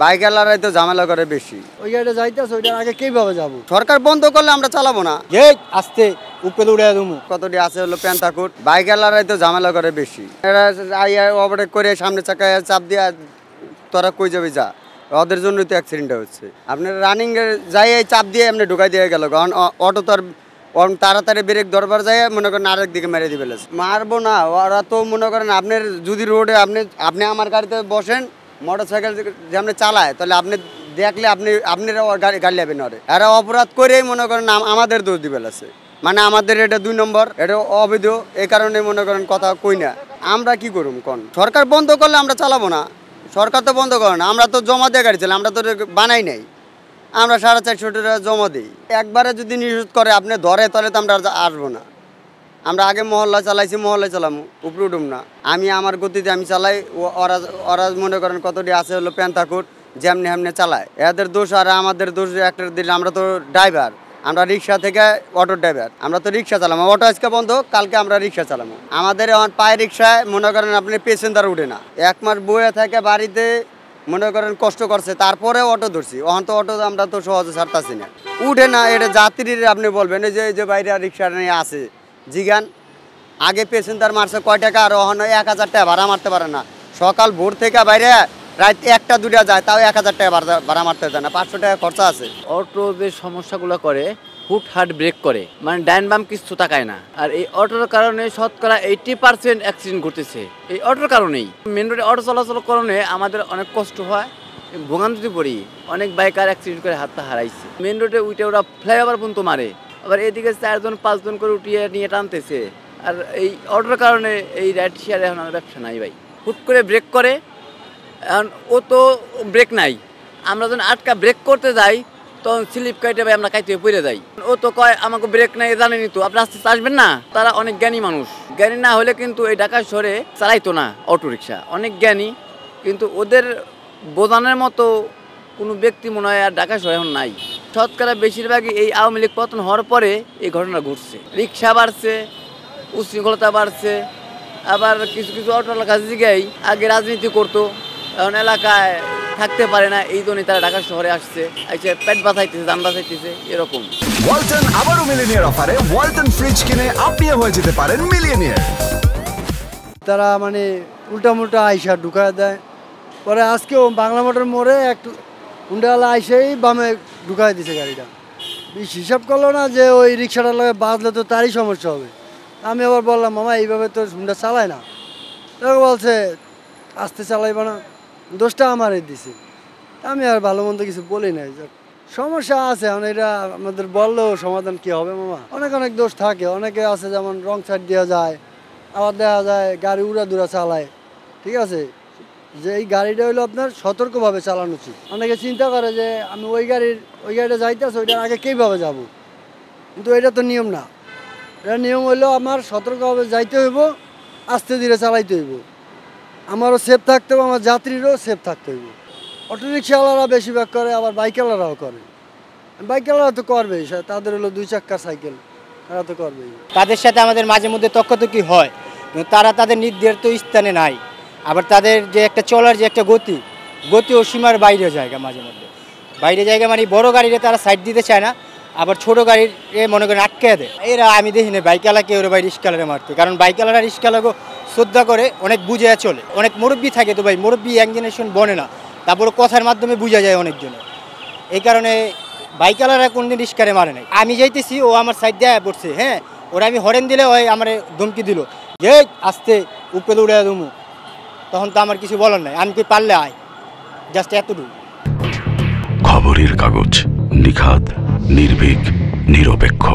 বাইকওয়ালারাই তো ঝামেলা করে বেশি। ওই গাড়িটা যাইতেছে, ওইটার আগে কিভাবে যাবো? সরকার বন্ধ করলে আমরা চালাবো না। আস্তে উপরে উড়ে দেবো। কতটি আছে হলো পেন্টাকুট, বাইকওয়ালারাই তো ঝামেলা করে বেশি। এরা ওভারটেক করে সামনে চাকায় চাপ দিয়ে তোরা কই যাবে যা, ওদের জন্যই তো অ্যাক্সিডেন্টটা হচ্ছে। আপনার রানিং যাই চাপ দিয়ে এমনি ঢুকাই দিয়ে গেল, কারণ অটো তো আর তাড়াতাড়ি ব্রেক দরবার যায় মনে করেন আরেক দিকে মেরে দিবে। মারবো না, ওরা তো মনে করেন আপনার যদি রোডে আপনি আমার গাড়িতে বসেন, মোটর সাইকেল যে আপনি চালায়, তাহলে আপনি দেখলে আপনারা গাড়ি নেবেন। ওরে এরা অপরাধ করেই মনে করেন আমাদের দোষ দিবে আছে, মানে আমাদের এটা 2 নম্বর, এটা অবৈধ। এই কারণে মনে করেন কথা কই না। আমরা কি করুম কোন? সরকার বন্ধ করলে আমরা চালাবো না। সরকার তো বন্ধ করে না, আমরা তো জমা দিয়ে গাড়ি চালাই, আমরা তো বানাই নাই। আমরা 450 টাকা জমা দিই। একবারে যদি নিষেধ করে আপনি ধরে, তাহলে তো আমরা আসবো না। আমরা আগে মহল্লা চালাইছি, মহল্লায় চালামো, উপরে উঠুম না। আমি আমার গতিতে আমি চালাই, ওরা মনে করেন কতটি আছে হলো পেন্টাকুট, যেমনি হেমনি চালায়। এদের দোষ আর আমাদের দোষ একটা দিলে। আমরা তো ড্রাইভার, আমরা রিক্সা থেকে অটো ড্রাইভার, আমরা তো রিক্সা চালাবো। অটো আজকে বন্ধ, কালকে আমরা রিক্সা চালাবো। আমাদের এখন পায়ে রিক্সায় মনে করেন আপনি পেসেঞ্জার উঠে না। 1 মাস বয়ে থেকে বাড়িতে মনে করেন কষ্ট করছে, তারপরে অটো ধরছি। এখন তো অটো আমরা তো সহজে ছাড়তাছি না, উঠে না। এটা যাত্রীর আপনি বলবেন এই যে বাইরে রিক্সা নিয়ে আছে জিগান, আগে পেসেঞ্জার মারছে কয় টাকা, আর এখন 1000 টাকা ভাড়া মারতে পারে না। সকাল ভোর থেকে বাইরে রাত 1টা 2টা যায়, তাও 1000 টাকা ভাড়া মারতে যায় না, 500 টাকা খরচা আছে। অটো যে সমস্যাগুলো করে, হুটহাট ব্রেক করে, মানে ডাইন বাম কিছু তাকায় না। আর এই অটোর কারণে শতকরা 80% অ্যাক্সিডেন্ট ঘটেছে এই অটোর কারণেই। মেন রোডে অটো চলাচল কারণে আমাদের অনেক কষ্ট হয়, ভোগান্তিতে পড়ি। অনেক বাইকার অ্যাক্সিডেন্ট করে হাতটা হারাইছে। মেন রোডে উঠে ওরা ফ্লাইওভার পর্যন্ত মারে, আবার এদিকে 4জন 5জন করে উঠিয়ে নিয়ে টানতেছে। আর এই অটোর কারণে এই রাইড শেয়ারে এখন আমার ব্যবসা নাই ভাই। হুট করে ব্রেক করে, এখন ও তো ব্রেক নাই। আমরা যখন আটকা ব্রেক করতে যাই, তখন স্লিপ কাইটে ভাই আমরা কাইতে পড়ে যাই। ও তো কয় আমাকে ব্রেক নাই, জানেনি তো, আপনি আস্তে আসবেন না। তারা অনেক জ্ঞানী মানুষ, জ্ঞানী না হলে কিন্তু এই ঢাকা শহরে চালাইতো না অটো রিক্সা। অনেক জ্ঞানী, কিন্তু ওদের বোঝানোর মতো কোনো ব্যক্তি মনে হয় আর ঢাকা শহরে এখন নাই। শতকরা বেশিরভাগই এই আওয়ামী লীগ পতন হওয়ার পরে এই ঘটনা ঘটছে। রিক্সা বাড়ছে, উশৃঙ্খলতা বাড়ছে। আবার কিছু কিছু অটোর কাছে জিগাই আগে রাজনীতি করতো, এখন এলাকায় থাকতে পারে না, এই জন্যই তারা ঢাকা শহরে আসছে, পেট বাঁচাইতেছে, দাম বাঁচাইতেছে, এরকম। ওয়ালটন আবারও মিলিয়নিয়ার অফারে ওয়ালটন ফ্রিজ কিনে আপনিও হয়ে যেতে পারেন মিলিয়নিয়ার। তারা মানে উল্টা আইসা ঢুকায় দেয়। পরে আজকেও বাংলা মোটর মোড়ে একটু হুন্ডাওয়ালা আইসেই বামে ঢুকাই দিছে গাড়িটা। হিসাব করলো না যে ওই রিক্সাটার লাগে বাঁধলে তো তারই সমস্যা হবে। আমি আবার বললাম মামা এইভাবে তো হুন্ডা চালায় না। তাকে বলছে আস্তে চালাইবা না, দোষটা আমারই দিছে। আমি আর ভালো মন্দ কিছু বলি নাই। সমস্যা আছে, এখন এটা আমাদের বললেও সমাধান কি হবে মামা? অনেক দোষ থাকে। অনেকে আছে যেমন রং সাইড দেওয়া যায়, আবার দেখা যায় গাড়ি উড়াদুরা চালায়। ঠিক আছে, যে এই গাড়িটা হলো আপনার সতর্কভাবে চালানো উচিত। অনেকে চিন্তা করে যে আমি ওই গাড়িটা যাইতেছে, ওইটার আগে কীভাবে যাব, কিন্তু এটা তো নিয়ম না। এটা নিয়ম হইলো আমার সতর্কভাবে যাইতে হইব, আস্তে ধীরে চালাইতে হইব। আমারও সেফ থাকতে হবে, আমার যাত্রীরও সেফ থাকতে হইব। অটো রিক্সাওয়ালারা বেশিরভাগ করে, আবার বাইকওয়ালারাও করে। বাইকওয়ালারা তো করবেই, তাদের হলো 2 চাক্কার সাইকেল, তারা তো করবেই। তাদের সাথে আমাদের মাঝে মধ্যে তর্কাতর্কি হয়, কিন্তু তারা তাদের নির্ধারিত স্থানে নাই। আবার তাদের যে একটা চলার যে একটা গতি ও সীমার বাইরে জায়গা, মাঝে মধ্যে বাইরে জায়গা, মানে বড় গাড়িতে তারা সাইড দিতে চায় না, আবার ছোটো গাড়ির মনে করেন আটকে দেয়। এরা আমি দেখি না বাইকওয়ালাকে ওরা ভাই রিক্সাওয়ালারে মারতে, কারণ বাইকওয়ালারা রিক্সাওয়ালাকে শ্রদ্ধা করে, অনেক বুঝে চলে। অনেক মুরব্বী থাকে তো ভাই, মুরব্বী এক জেনারেশন বনে না, তারপরে কথার মাধ্যমে বোঝা যায় অনেকজনে। এই কারণে বাইকওয়ালারা কোনদিন রিক্সারে মারে নাই। আমি যাইতেছি, ও আমার সাইড দিয়ে পড়ছে, হ্যাঁ, ওরা আমি হরেন দিলে ওই আমার ধমকি দিল যে আস্তে উপরে উড়ে দেবো, তখন তো আমার কিছু বলার নাই, আমি কি পারলে আয়, জাস্ট এতটুকু। খবরের কাগজ, নিখাত, নির্ভীক, নিরপেক্ষ।